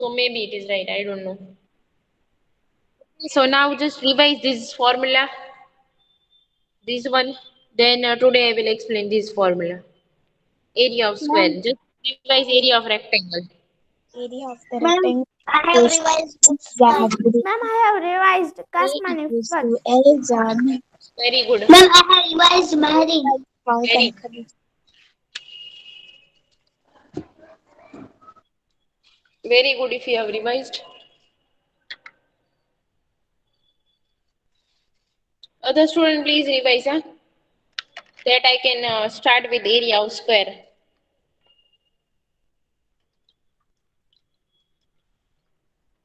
So maybe it is right. I don't know. So now just revise this formula. This one. Then today I will explain this formula. Area of square. Ma'am, Just revise area of rectangle. area of the Ma'am, rectangle I have is revised books, ma'am. Zahab Ma'am, I have revised E Kasmani equals first. to L Zahab Very good. Ma'am, I have revised Mahari. Very good. Very good if you have revised. Other student, please revise, huh? That I can start with area of square.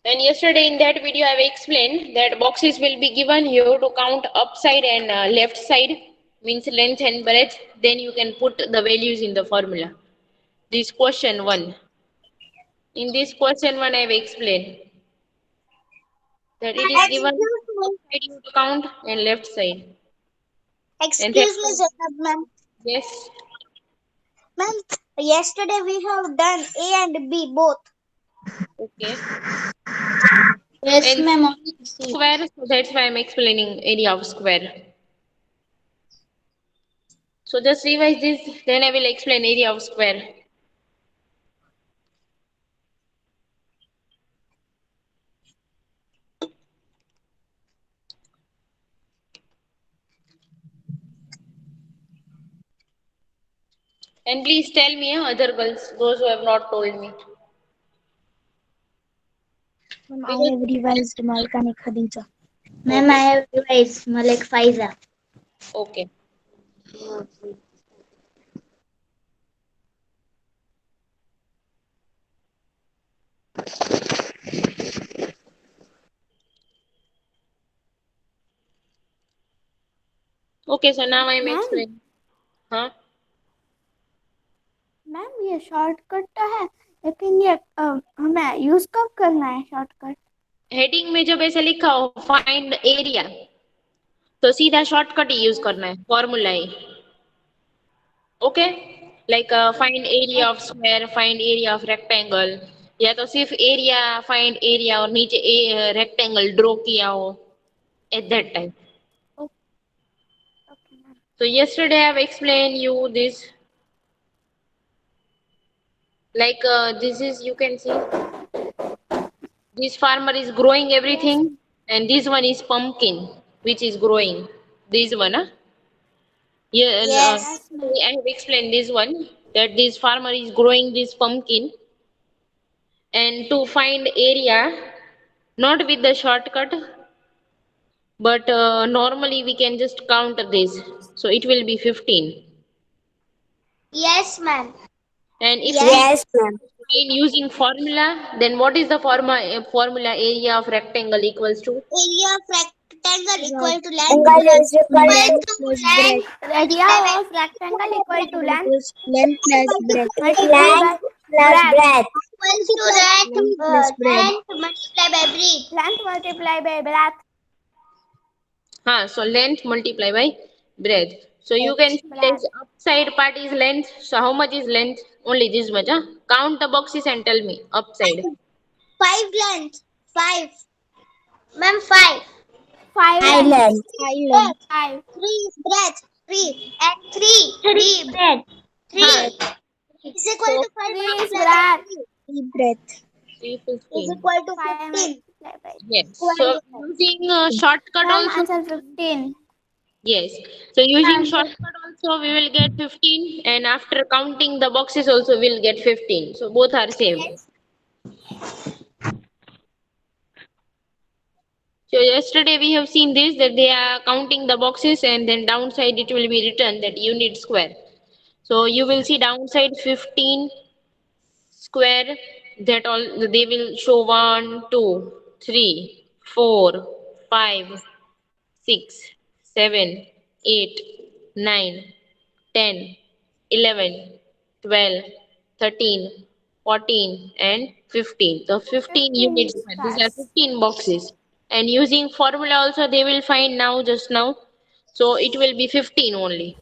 And yesterday in that video I have explained that boxes will be given. You have to count upside and left side, means length and breadth. Then you can put the values in the formula. This question one. In this question one I have explained that it is given Excuse me. upside you have to count and left side. And that, Excuse me, Zainab, ma'am. yes. Ma'am, yesterday we have done A and B both. Okay. Yes, And ma'am. square, so that's why I'm explaining area of square. So just revise this, then I will explain area of square. And please tell me, other girls, those who have not told me. Ma'am, I Because, have revised Malkani Khadija. Ma'am, I okay, have revised Malik Faiza. okay. Okay, so now I'm ma'am explaining. Huh? Ma'am ये shortcut तो है लेकिन ये हमें use कब करना है shortcut heading में जब ऐसे लिखा हो फाइंड एरिया, तो सीधा शॉर्टकट ही यूज करना है, formula he. Okay, like find area of square, find area of rectangle, या तो सिर्फ एरिया, फाइंड एरिया और नीचे रेक्टेंगल ड्रॉ किया हो at that time. Okay ma'am So yesterday I have explained you this, like this is, you can see this farmer is growing yes everything, and this one is pumpkin which is growing. This one, huh? Yeah, and, Yes. Yes ma'am I have explained this one that this farmer is growing this pumpkin, and to find area, not with the shortcut, but normally we can just count this. So it will be 15. Yes, ma'am. And if we Yes. Yes, ma'am. find using formula, then what is the formula area of rectangle equals to? Area of rectangle equal to length Rectangle is equal equal length to plus length breadth. Area multiplied by of rectangle equal to Rectangle length equals length plus breadth. Multiply Length by plus breadth breadth. equals to length, Length plus breadth. length multiplied by breadth. Length multiply by breath So length multiply by breadth. So you can Breadth. see breadth this upside part is length. So how much is length? Only this much. Huh? Count the boxes and tell me upside. Five length. Five. Ma'am, five. 5 And length Island. three Island. breadth. 5 Three breadth. Three. And three breadth. Huh? Three is equal So to five 3 is multiplied by breath three Breadth. is 315. equal to 5 15. Multiply by Yes. So Equal to using shortcut ma'am also. Answer 15 Yes. So using answer. shortcut also we will get 15, and after counting the boxes also we'll get 15. So both are same. Yes. So yesterday we have seen this, that they are counting the boxes and then downside it will be written that unit square. So you will see downside 15 square, that all they will show 1, 2, 3, 4, 5, 6, 7, 8, 9, 10, 11, 12, 13, 14, and 15. So 15 15 units. These are squares 15 boxes. And using formula also they will find now, just now. So it will be 15 only.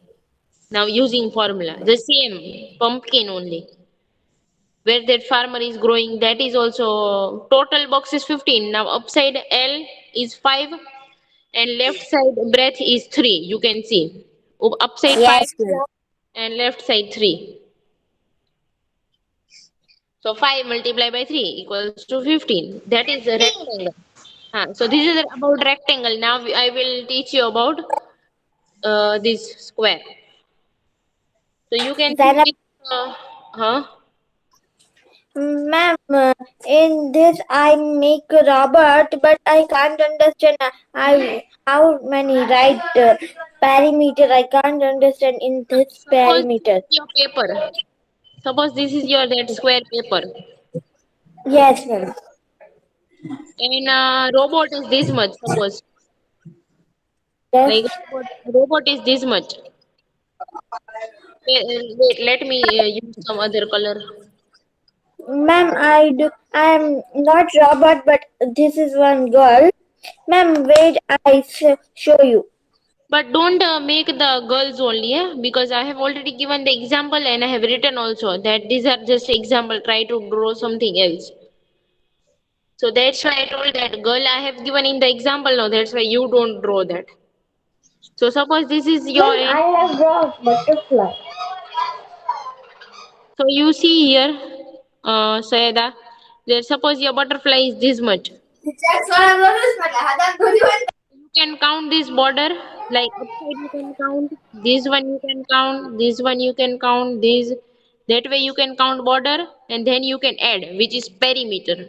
Now using formula. The same pumpkin only. where that farmer is growing, that is also total box is 15. Now upside L is 5 and left side breadth is 3. You can see upside 5 Yes, ma'am. and left side 3. So 5 multiplied by 3 equals to 15. That is a rectangle. So this is about rectangle. Now I will teach you about this square. So you can see Zainab, with, huh? ma'am, in this I make a robot, but I can't understand how many right perimeter. I can't understand in this Suppose this perimeter. is your paper. Suppose this is your that square paper. Yes, ma'am. And robot is this much. Suppose Yes, like robot is this much. Wait, let me use some other color. ma'am. I do. I am not robot, but this is one girl. Ma'am, wait. Show you. But don't make the girls only, because I have already given the example and I have written also that these are just example. Try to draw something else. So that's why I told that girl I have given in the example now. That's why you don't draw that. So suppose this is your Ma'am, end. I have drawn butterfly. So you see here, Sayeda, that suppose your butterfly is this much. You can count this border, like upside you can count, this one you can count, this one you can count, this. That way you can count border and then you can add, which is perimeter.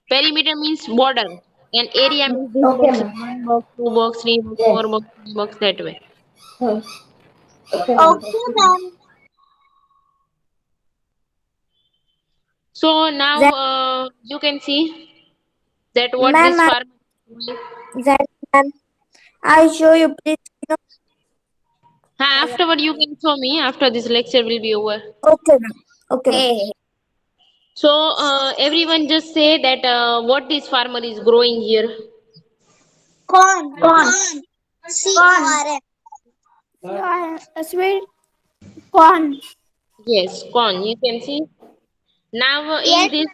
Perimeter means border and area means this Okay, box, ma'am. one box, two box, three box, Yes. four box, five box, that way. Hmm. Okay, ma'am. Okay, ma'am. So now Then, you can see that what ma'am, this farmer is doing. then, ma'am, I show you, please. Afterward you can show me after this lecture will be over. Okay, ma'am. Okay, ma'am. So everyone just say that what this farmer is growing here. Corn. Corn. Corn. Corn. C-O-R-N. Yeah, sweet corn. Yes, corn. You can see. Now in Yes. this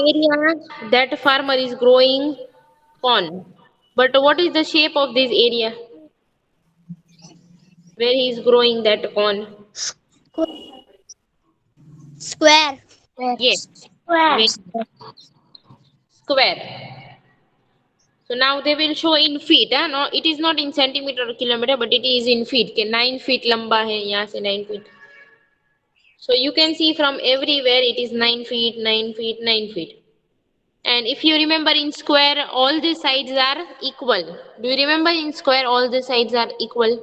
area that farmer is growing corn. But what is the shape of this area where he is growing that corn? Square. Yes, Square. very square. So now they will show in feet. No, it is not in centimeter or kilometer, but it is in feet. के 9 feet लंबा है यहाँ से 9 feet. So you can see from everywhere it is 9 feet, 9 feet, 9 feet. And if you remember in square, all the sides are equal. Do you remember in square, all the sides are equal?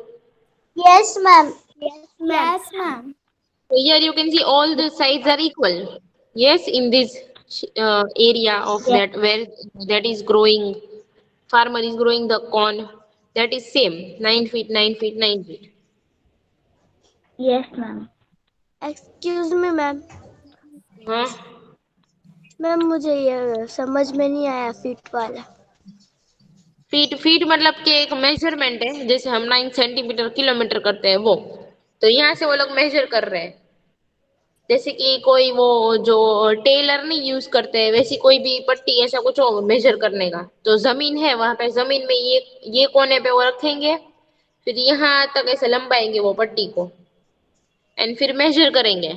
Yes, ma'am. Yes, ma'am. Yes, ma'am. So here you can see all the sides are equal. Yes, in this area of Yes. that where that is growing, farmer is growing the corn. That is same, 9 feet, 9 feet, 9 feet. Yes, ma'am. Excuse me ma'am हाँ ma'am मुझे ये समझ में नहीं आया fit वाला feet feet मतलब कि एक मेजरमेंट है, जैसे हम 9 सेंटीमीटर किलोमीटर करते हैं वो, तो यहाँ से वो लोग मेजर कर रहे हैं। जैसे कि कोई वो जो टेलर नहीं यूज करते हैं, वैसी कोई भी पट्टी ऐसा कुछ हो मेजर करने का, तो जमीन है वहां पे, जमीन में ये कोने पे वो रखेंगे, फिर यहाँ तक ऐसे लंबाएंगे वो पट्टी को एंड फिर मेजर करेंगे।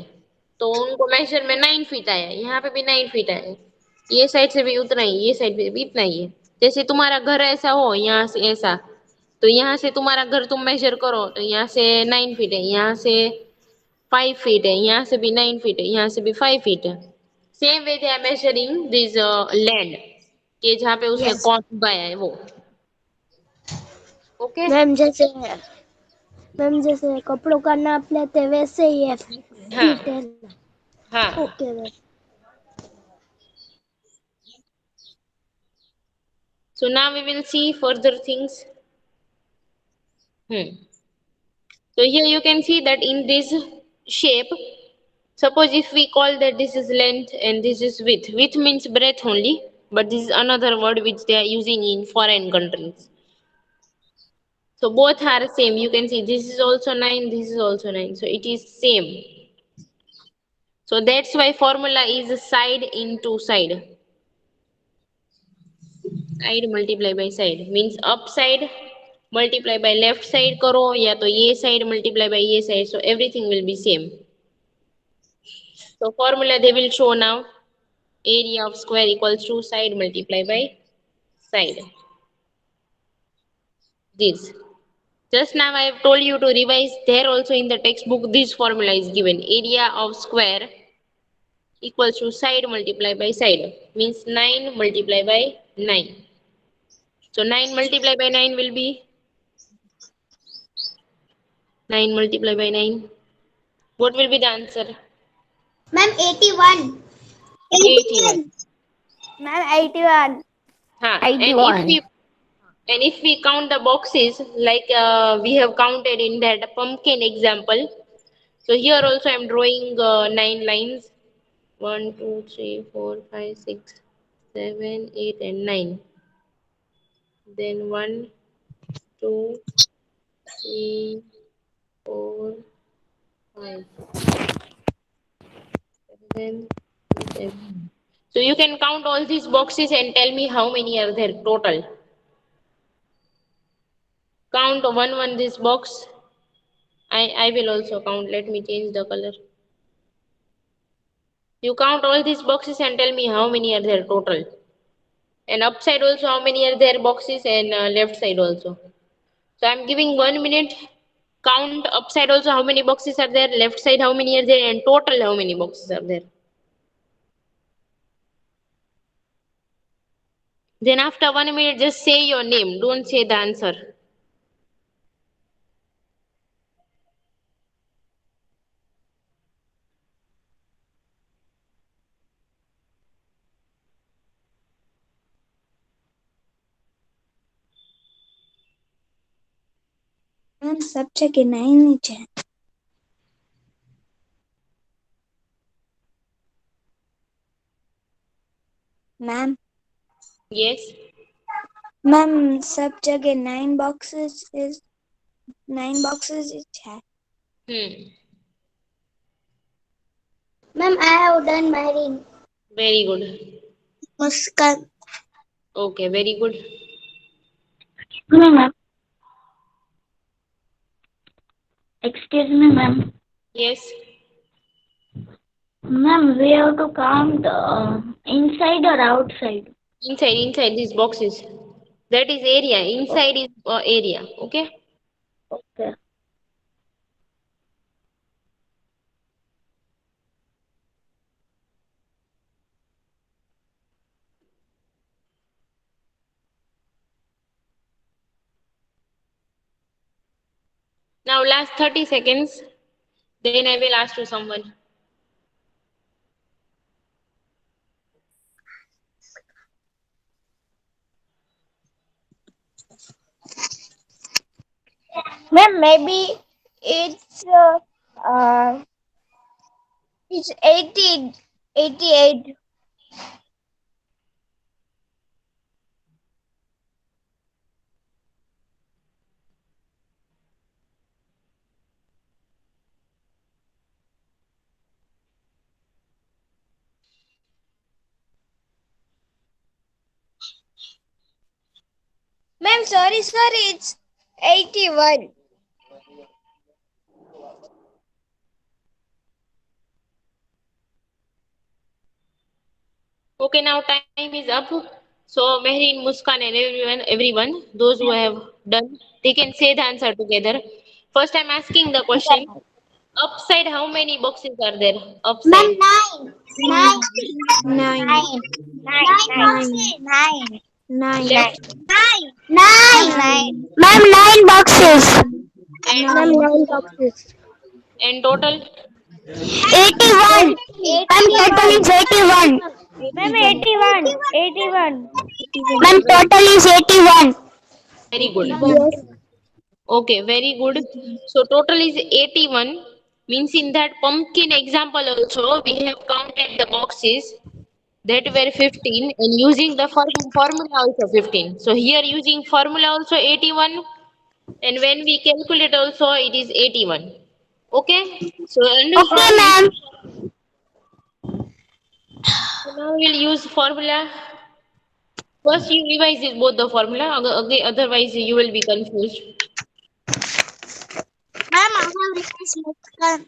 तो उनको मेजर में 9 फीट आया, यहाँ पे भी 9 फीट आया, ये साइड से भी उतना ही, ये साइड से भी इतना ही है। जैसे तुम्हारा घर ऐसा हो यहाँ से ऐसा, तो यहाँ से तुम्हारा घर तुम मेजर करो तो यहाँ से 9 फीट है, यहाँ से 5 फीट है, यहाँ से भी 9 फीट है, यहाँ से भी 5 फीट है। Same way they are measuring this land, कि जहाँ पे उसने यस कौन उगाया है वो। ओके मैम जैसे कपड़ों का नाप लेते हैं, वैसे ही है हाँ फिट है हाँ। Okay ma'am So now we will see further things. So here you can see that in this shape, suppose if we call that this is length and this is width. Width means breadth only, but this is another word which they are using in foreign countries. So both are same. You can see this is also 9, this is also 9. So it is same. So that's why formula is side into side. Side multiply by side means upside multiply by left side करो या तो ये side multiply by ये side, so everything will be same. So formula they will show now. Area of square equals to side multiply by side. This. Just now I have told you to revise. There also in the textbook this formula is given. Area of square equals to side multiply by side means 9 multiply by 9. So 9 multiply by 9 will be 9 multiply by 9. What will be the answer? Ma'am, 81. 81. Ma'am, 81. And if we count the boxes like we have counted in that pumpkin example, so here also I'm drawing 9 lines. 1, 2, 3, 4, 5, 6, 7, 8, and 9. Then 1, 2, 3, 4, 5, 7, 8, and 9. So you can count all these boxes and tell me how many are there total. Count one this box. I will also count. Let me change the color. You count all these boxes and tell me how many are there total. And upside also how many are there boxes and left side also. So I'm giving 1 minute. Count upside also how many boxes are there, left side how many are there, and total how many boxes are there. Then after 1 minute just say your name. Don't say the answer. Ma'am सब जगह 9 नीचे है. Ma'am Yes. Ma'am सब जगह 9 boxes is 9 boxes है. Ma'am, I have done my ring. Very good. Muskan. Okay, very good. Ma'am. Excuse me, ma'am. Yes. Ma'am, we have to count inside or outside? Inside these boxes. That is area. Inside is area. Okay. Okay. Now last 30 seconds. Then I will ask to someone. Ma'am, maybe it's it's 88. Ma'am, sorry, it's 81. Okay, now time is up. So Mehreen, Muskan, and everyone, those who have done, they can say the answer together. First, I'm asking the question. Upside, how many boxes are there? Ma'am, Upside. 9. 9. 9 boxes. 9. 9. Left 9. Ma'am, 9 boxes. and Ma'am, 9 boxes. total. 81. Ma'am, total is 81. Ma'am, 81. 81. Ma'am, total is 81. Very good. Yes. Okay, very good. So total is 81. Means in that pumpkin example also, we have counted the boxes that were 15 and using the formula also 15. So here using formula also 81 and when we calculate also it is 81. Okay. So Okay, ma'am. So now we'll use formula. First, you revise this, both the formula. Okay, otherwise you will be confused. Ma'am, I have revised Muskan.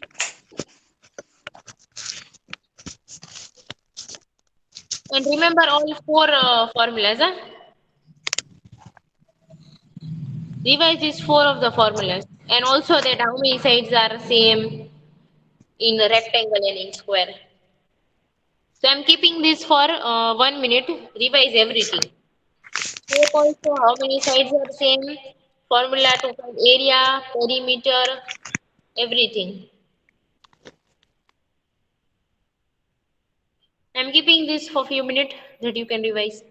And remember all four formulas. Huh? Revise these four of the formulas. And also that how many sides are same in rectangle and in square. So I'm keeping this for 1 minute. Revise everything. Shape also how many sides are same. Formula to find area, perimeter, everything. I'm keeping this for few minutes that you can revise.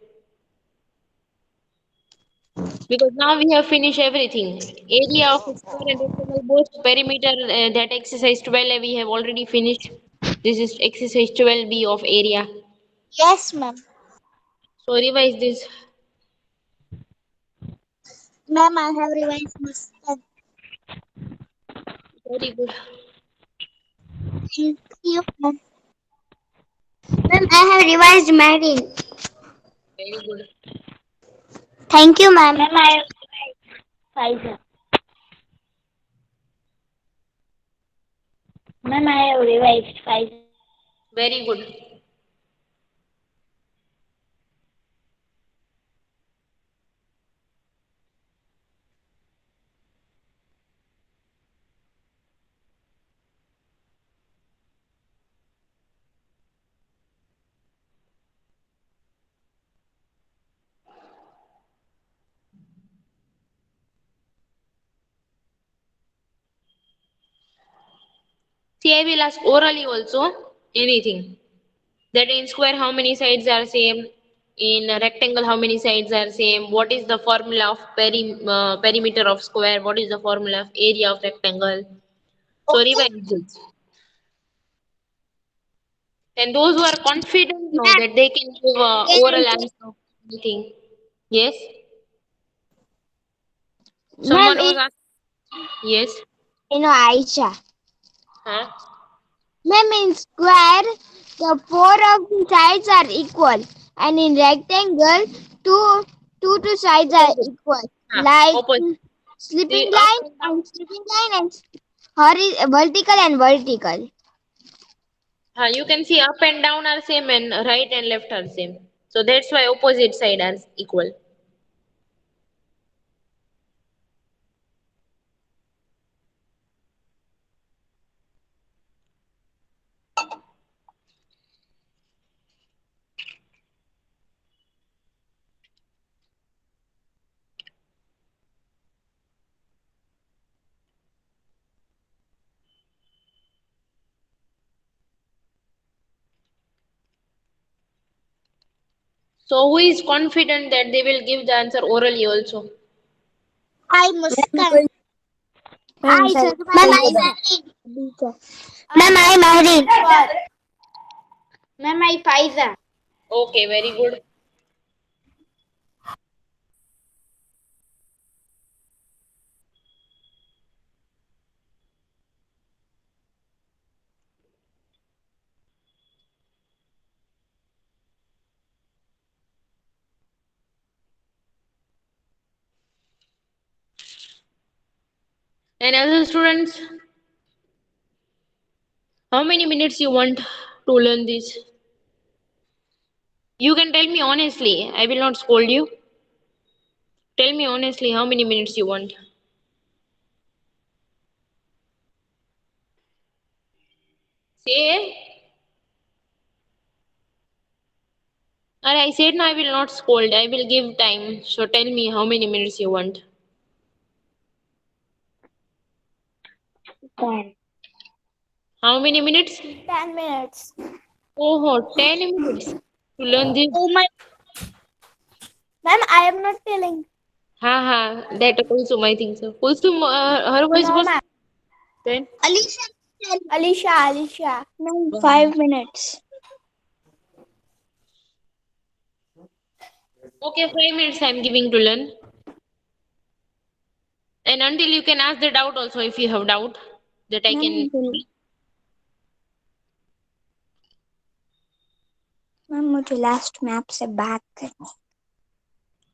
Because now we have finished everything. Area of square and rectangle both perimeter that exercise 12 we have already finished. This is exercise 12b of area. Yes, ma'am. So revise this. Ma'am, I have revised Muskan. Very good. Thank you, ma'am. Ma'am, I have revised Marine. Very good. Thank you, ma'am. Ma'am, I have revised Pfizer. Ma'am, I have revised Pfizer. Very good. See, I will ask orally also anything. That in square how many sides are same? In a rectangle how many sides are same? What is the formula of perimeter of square? What is the formula of area of rectangle? So Okay, revise it. And those who are confident know ma'am. that they can give Again, oral answer of anything. Yes? ma'am, Someone was asking. Yes. Aisha. Huh? Ma'am, in square, the four of the sides are equal, and in rectangle, two sides are Opposite. equal, Huh. like Opposite. slipping The up line and down. and slipping line and vertical and vertical. You can see up and down are same and right and left are same. So that's why opposite side are equal. So who is confident that they will give the answer orally also? I Muskan. I Ma'am, Ma'am, I Marine. Ma'am, I Marine. Ma'am, I Pfizer. Okay, very good. And other students, how many minutes you want to learn this? You can tell me honestly. I will not scold you. Tell me honestly how many minutes you want. Say, or I said no, I will not scold. I will give time. So tell me how many minutes you want. 10. How many minutes? 10 minutes. Oh, 10 minutes to learn this. Oh my. Ma'am, I am not telling. Ha ha, that also I think so. Kulsum, her voice No, was ma'am. 10. Alicia. Alicia. Ma'am, 5 minutes. Okay, 5 minutes I'm giving to learn. And until you can ask the doubt also if you have doubt that I Ma'am, can. Ma'am मुझे last में आपसे बात करनी है।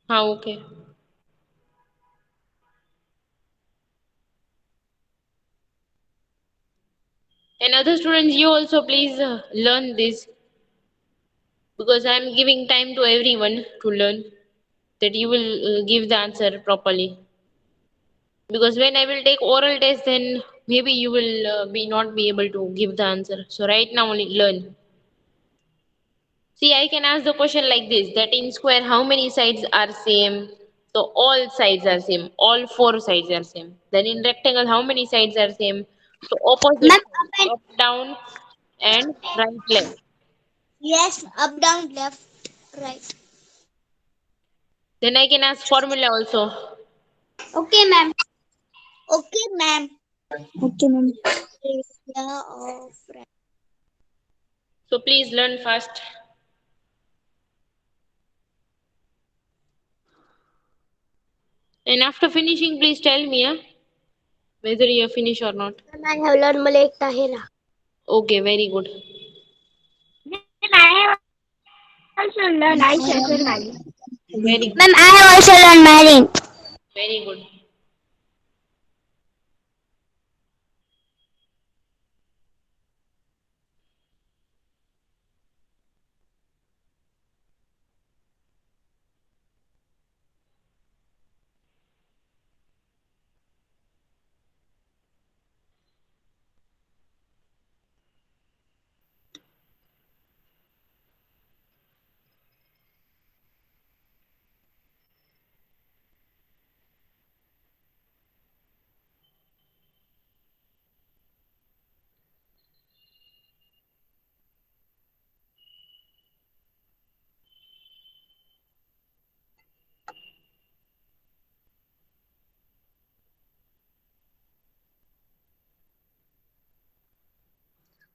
हाँ, okay. And other students, you also please learn this, because I am giving time to everyone to learn, that you will give the answer properly. Because when I will take oral test, then maybe you will be not be able to give the answer. So right now only learn. See, I can ask the question like this: that in square, how many sides are same? So all sides are same. All four sides are same. Then in rectangle, how many sides are same? So opposite Ma'am, sides, up, down, and right, left. yes, up, down, left, right. Then I can ask formula also. Okay, ma'am. Okay, ma'am. Okay ma'am. Area of So please learn fast. And after finishing, please tell me whether you have finished or not. I have learned Malay Tahira. Okay, very good. I have also learned Aisha Marine. Very good. Ma'am, I have also learned Marine. Very good.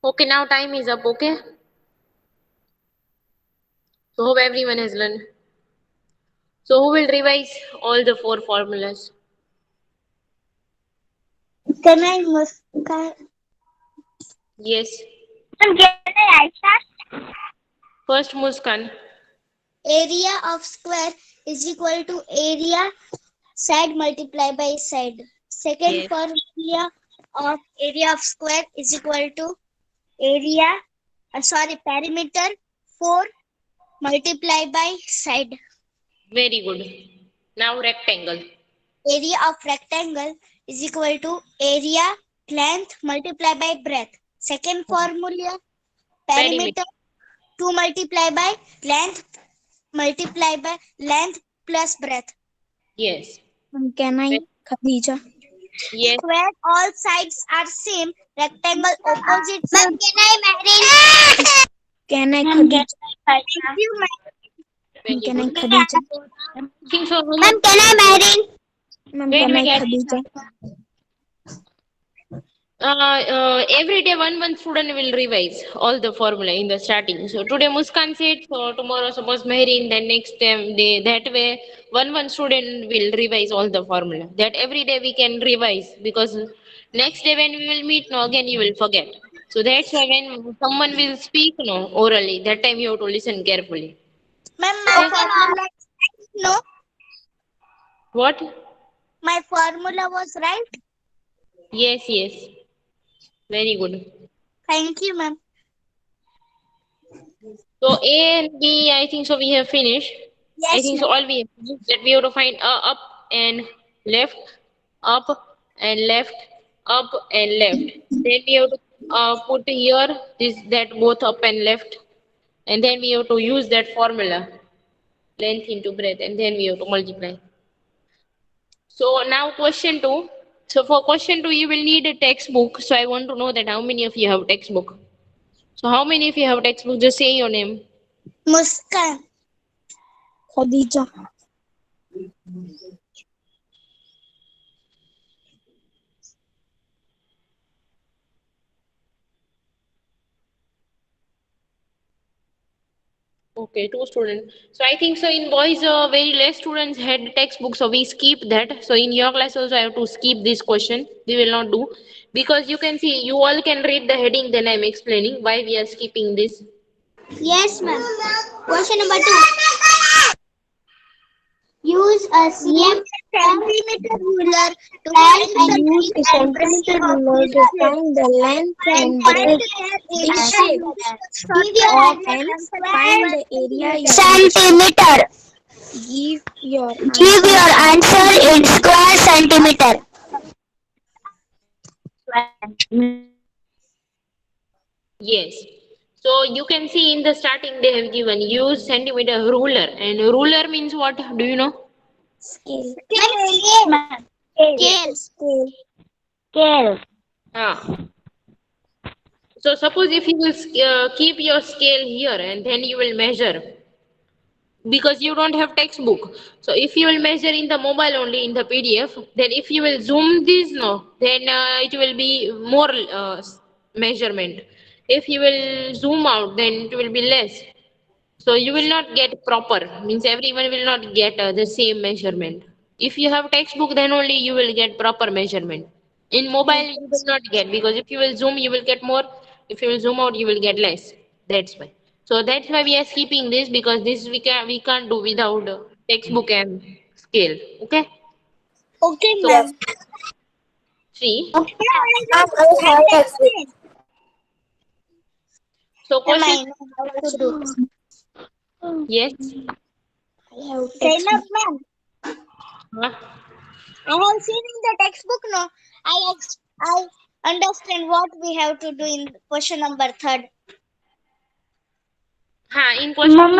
Okay, now time is up, okay? So hope everyone has learned. So who will revise all the four formulas? Can I Muskan? Yes. Ma'am, can I start? First Muskan. Area of square is equal to area side multiplied by side. Second Yes. formula of area of square is equal to area, perimeter 4 multiplied by side. Very good. Now rectangle. Area of rectangle is equal to area length multiplied by breadth. Second formula, perimeter 2 multiplied by length multiplied by length plus breadth. Yes. Ma'am can I Khadija. Yes. Square all sides are same. Rectangle opposite. Ma'am, can I marry? Can I Khadija. Thank you, ma'am. Very can I good. Khadija. I think so. Ma'am, can I marry? Ma'am Wait, can wait, I wait. Khadija. Every day one student will revise all the formula in the starting. So today Muskan said, so tomorrow suppose Mehreen, then next day, that way one student will revise all the formula. That every day we can revise, because next day when we will meet, no, again you will forget. So that's why when someone will speak, no, orally, that time you have to listen carefully. Ma'am, my formula no. What? My formula was right. Yes, yes. Very good. Thank you, ma'am. So A and B, I think so we have finished. I Yes, think ma'am. so all we have finished, that we have to find up and left, up and left, up and left. Then we have to put here this that both up and left, and then we have to use that formula, length into breadth, and then we have to multiply. So now question two. So for question two, you will need a textbook. So I want to know that how many of you have textbook. So how many of you have textbook? Just say your name. Muskan. Khadija. Okay, two students. So I think so in boys, very less students had textbook, so we skip that. So in your class also, I have to skip this question. We will not do, because you can see you all can read the heading. Then I'm explaining why we are skipping this. Yes, ma'am. Question number 2. Use a centimeter ruler to find the Use a centimeter ruler to find the length and breadth shape and find the area using the shape. centimeter. Give your Give answer your in answer in square centimeter. Yes. So you can see in the starting they have given use centimeter ruler, and ruler means what? Do you know? scale. Scale. Scale. Scale. Ah. So suppose if you will keep your scale here and then you will measure, because you don't have textbook. So if you will measure in the mobile only in the PDF, then if you will zoom this, no, then it will be more measurement. If you will zoom out, then it will be less. So you will not get proper, means everyone will not get the same measurement. If you have textbook, then only you will get proper measurement. In mobile, you will not get, because if you will zoom, you will get more. If you will zoom out, you will get less. That's why. So that's why we are skipping this, because this we can't do without textbook and scale. Okay. Okay, So ma'am. three. Okay, Ma'am, I have textbook. So ma'am, question. I know how to do. Yes. I have Zainab, textbook. ma'am, Huh? I have seen in the textbook, no? I understand what we have to do in question number 3rd. In question. Ma'am,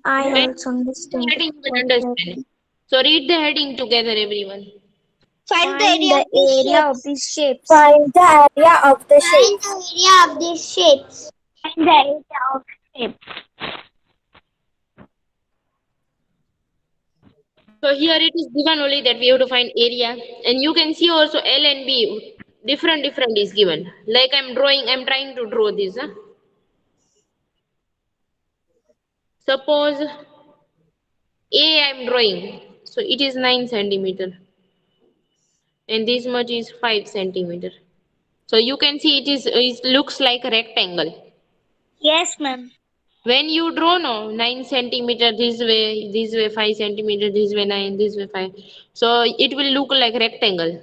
I When also understand heading you will what we have to understand. do. So read the heading together, everyone. Find the Find area the of these area of shapes. these shapes. Find the area of the Find shape. the area of these shapes. Find the area of shapes. So here it is given only that we have to find area, and you can see also L and B different is given. Like I'm trying to draw this. Suppose A I'm drawing, so it is 9 centimeter, and this much is 5 centimeter. So you can see it looks like a rectangle. Yes, ma'am. When you draw no 9 centimeter this way 5 centimeter, this way 9, this way 5. So it will look like rectangle.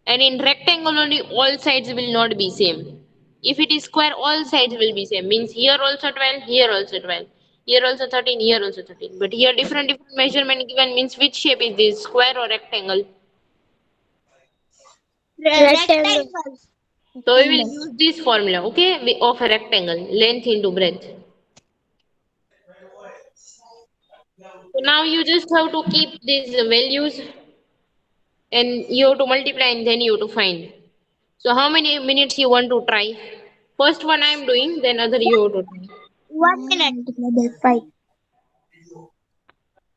And in rectangle only all sides will not be same. If it is square, all sides will be same. Means here also 12, here also 12. Here also 13, here also 13. But here different measurement given, means which shape is this, square or rectangle? Rectangle. So we will use this formula, okay, of a rectangle, length into breadth. So now you just have to keep these values and you have to multiply and then you have to find. So how many minutes you want to try? First one I am doing, then other you have to try. 1 minute. Multiply by 5.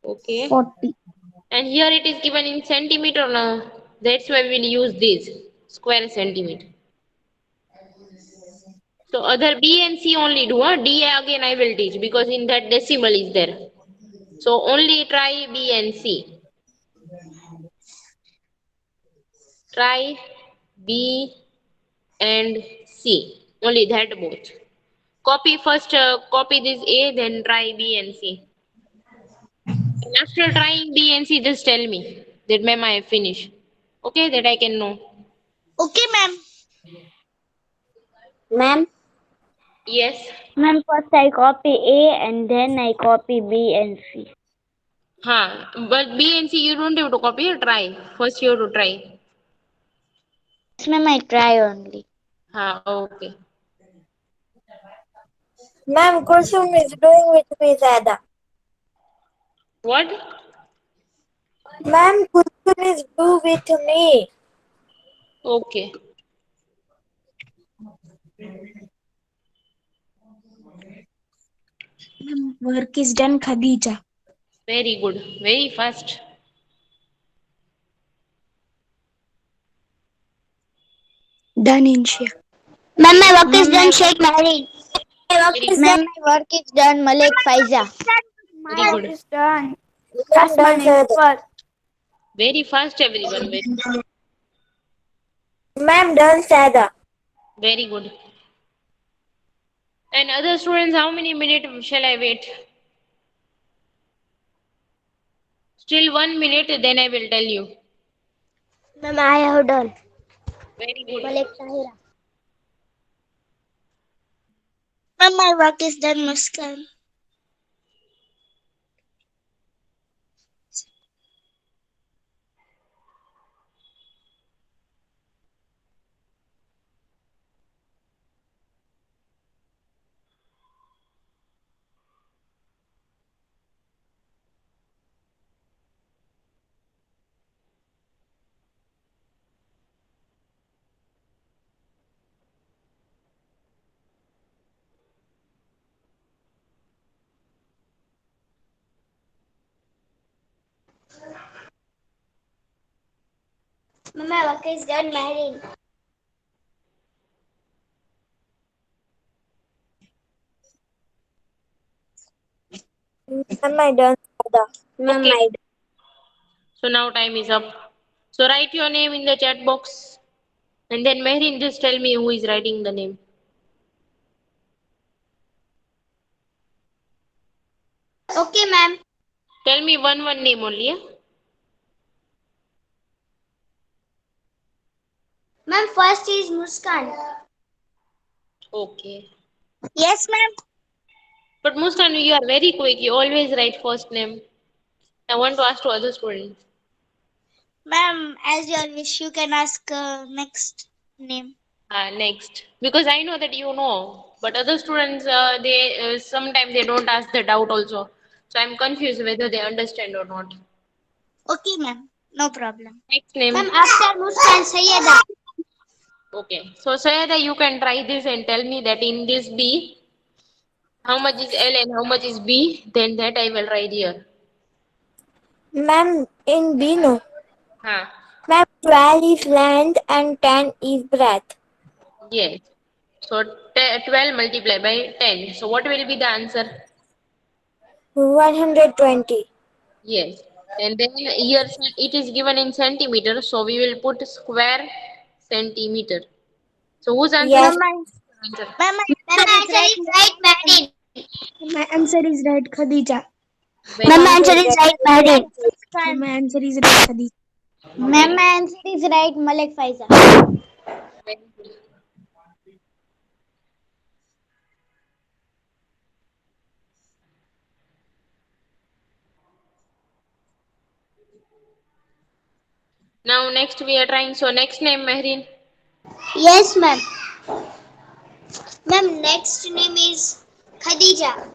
Okay. 40. And here it is given in centimeter now. That's why we will use this square centimeter. So other B and C only do. D again I will teach because in that decimal is there. So only try B and C. Try B and C. Only that both. Copy first, copy this A, then try B and C. And after trying B and C, just tell me that ma'am I have finished. Okay, that I can know. Okay, ma'am. Ma'am, Yes. Ma'am, first I copy A and then I copy B and C. But B and C you don't have to copy or try. First you have to try. Yes, ma'am, I try only. Okay. ma'am, Kulsum is doing with me, Zada. What? Ma'am, Kulsum is do with me. Okay. Ma'am, work is done, Khadija. Very good. Very fast. Done, Insha. Ma'am, my work is done, Sheikh Mary. Very, Ma'am, my work is done, Malik Faiza. very good. done. Ma'am, done, Zada. Very fast, everyone. Ma'am, done, Zada. Very good. And other students, how many minutes shall I wait? Still 1 minute, then I will tell you. Ma'am, I have done. Very good. Malik Tahira. Ma'am, my work is done, Muskan. Ma'am, my work is done, Mahreen. Ma'am, I done. Sada. Ma'am, Okay. I So now time is up. So write your name in the chat box. And then Mehrin, just tell me who is writing the name. Okay, ma'am. Tell me one name only. Yeah? Ma'am, first is Muskan. Okay. Yes, ma'am. But Muskan, you are very quick. You always write first name. I want to ask to other students. Ma'am, as your wish, you can ask next name. Next, because I know that you know, but other students, they sometimes they don't ask the doubt also. So I'm confused whether they understand or not. Okay, ma'am. No problem. Next name. Ma'am, after Muskan, Sayyada. Okay. So Sayada, you can try this and tell me that in this B, how much is L and how much is B? Then that I will write here. Ma'am, in Bino. Huh. Ma'am, 12 is length and 10 is breadth. Yes. So 12 multiplied by 10. So what will be the answer? 120. Yes. And then here it is given in centimeter. So we will put square centimeter. So whose answer Yes. is Ma'am, answer? ma'am, my Ma'am, answer answer is is right, right, Mahreen. Mahreen. My answer is right, Khadija. Very Ma'am, good. my Answer answer is is right. right, Mahreen. Ma'am, my answer is right, Khadija. Ma'am, my answer is right, Malik Faiza. Very good. Now next we are trying. So next name Mehrin. Yes, ma'am. Ma'am, next name is Khadija.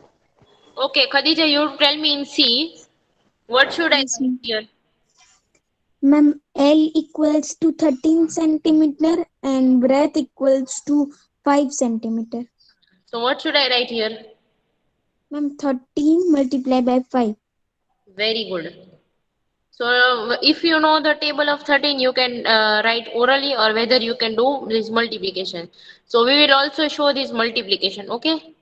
Okay, Khadija, you tell me in C. What should I Yes, write ma'am. here? Ma'am, L equals to 13 centimeter and breadth equals to 5 centimeter. So what should I write here? Ma'am, 13 multiplied by 5. Very good. So if you know the table of 13, you can write orally or whether you can do this multiplication. So we will also show this multiplication. Okay.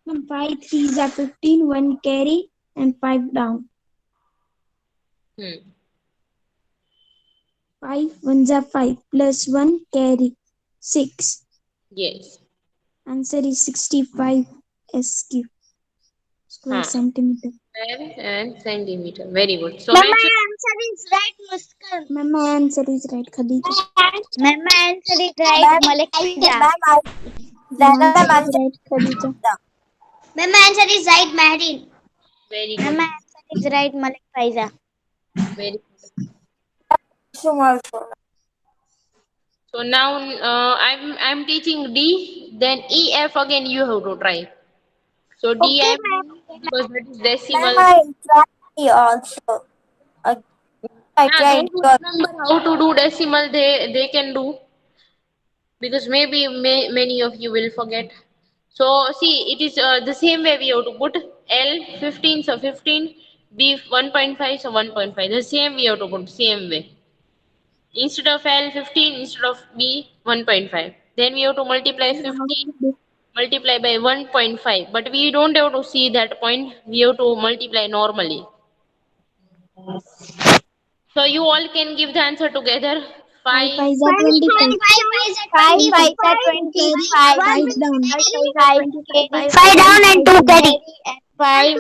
Ma'am, 5 threes are 15, 1 carry and 5 down. Hmm. 5 ones are 5 plus 1 carry 6. Yes. Answer is 65 SQ square Huh. centimeter. And centimeter. Very good. So Ma'am, my mention. answer is right, Muskan. Ma'am, my answer is right, Khadija. Ma'am, my answer is right, Ma'am, Malik Faiza. ma'am, Ma'am, Zana, answer ma'am, is right, Khadija. Ma'am, my answer is right, Mahreen. Very Ma'am, good. my answer is right, Malik Faiza. Very good. also. So now I'm teaching D, then E F again you have to try. So D Okay, I'm ma'am. doing because that is Ma'am, decimal. I tried also. Uh, I Ah, those tried. who remember how to do decimal, they can do because maybe many of you will forget. So see, it is the same way we have to put L 15, so 15, B 1.5, so 1.5. The same we have to put same way. Instead of L 15, instead of B 1.5. Then we have to multiply 15 multiply by 1.5. But we don't have to see that point. We have to multiply normally. So you all can give the answer together. 5 5. 5 are 25. 5 5 5 are 25. 5 down. 5 25. 5 down and 2 carry. And 5. 5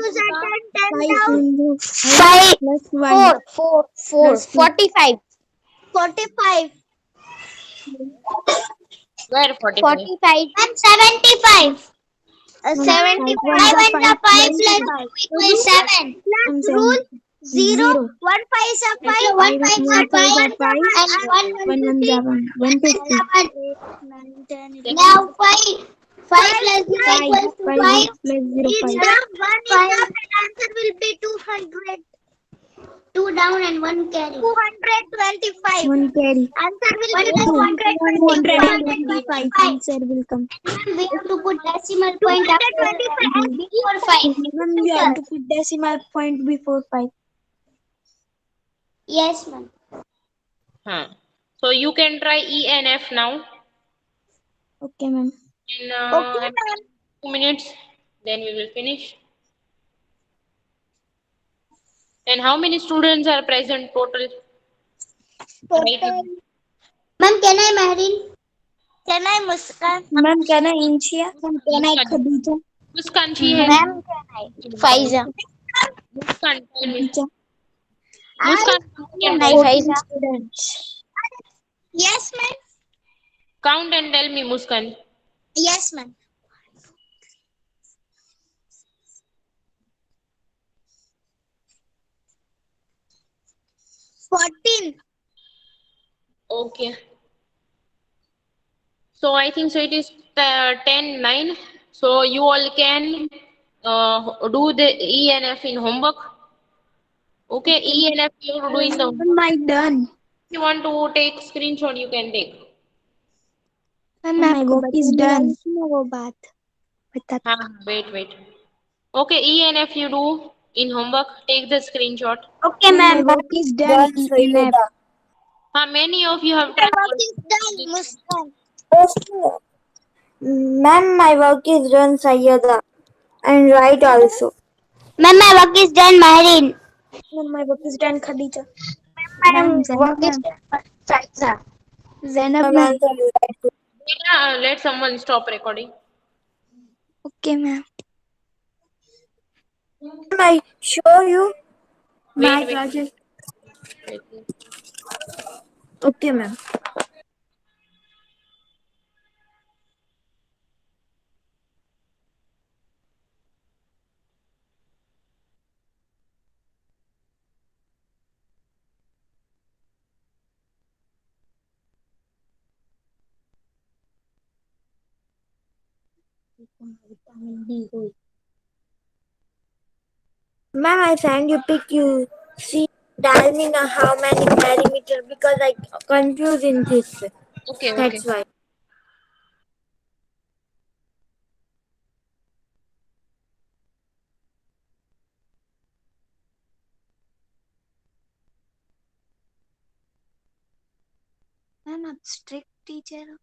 into 5 plus 1 4 plus 2. 45. 45. Where 45? 45 and 75. 75 5 and 5 plus 2 equals 7. and Rule 0. 0. 1 5 is a 5. 1 5 is a 5. And 1 1 1 7. 150. 7. Now 5. 5 plus 0 equals to 5. 5 plus 0 It's 5. up. 1 is up and answer will be 200. 2 down and 1 carry. 225. 1 carry. Answer will be 225. 225. Answer will come. We have to put decimal point after before 5. Ma'am, you have to put decimal point before 5. Yes, ma'am. Huh. So you can try E and F now. Okay, ma'am. In Okay, ma'am. 2 minutes, then we will finish. And how many students are present total? Right now? Ma'am, can I Marin? Can I Muskan? Ma'am, can I Inchia? Ma'am, can I Khadija? Muskan, she has. Ma'am, can I? Faiza. Muskan, tell me. Khadija. Muskan, Can count I, Faiza? Students. Yes, ma'am. and tell me, Muskan. Yes, ma'am. $14. Okay. So I think so it is 10 9. So you all can do the E and F in homework. Okay, E and F you have to do in the homework. Ma'am, I done. If you want to take screenshot, you can take. Ma'am, my work is done. Wait. Okay, E and F you do in homework. Take the screenshot. Okay, My ma'am. work is done. Enough. Many of you have My tried. work is done, Muskan. Ma'am, my work is done, Sayyada. And right also. Ma'am, my work is done, Marin. Ma'am, my work is done, Khadija. Ma'am, Zainab, work is ma'am. done, Faiza. Zainab, Ma'am, ma'am. answer is right too. Let someone stop recording. Okay, ma'am. Ma'am, I show you my Wait. project. Wait. Okay, ma'am. Ma'am, I send you pic. You see, tell me now how many perimeter because I confused in this. Okay. That's why. Ma'am, आप strict teacher हो.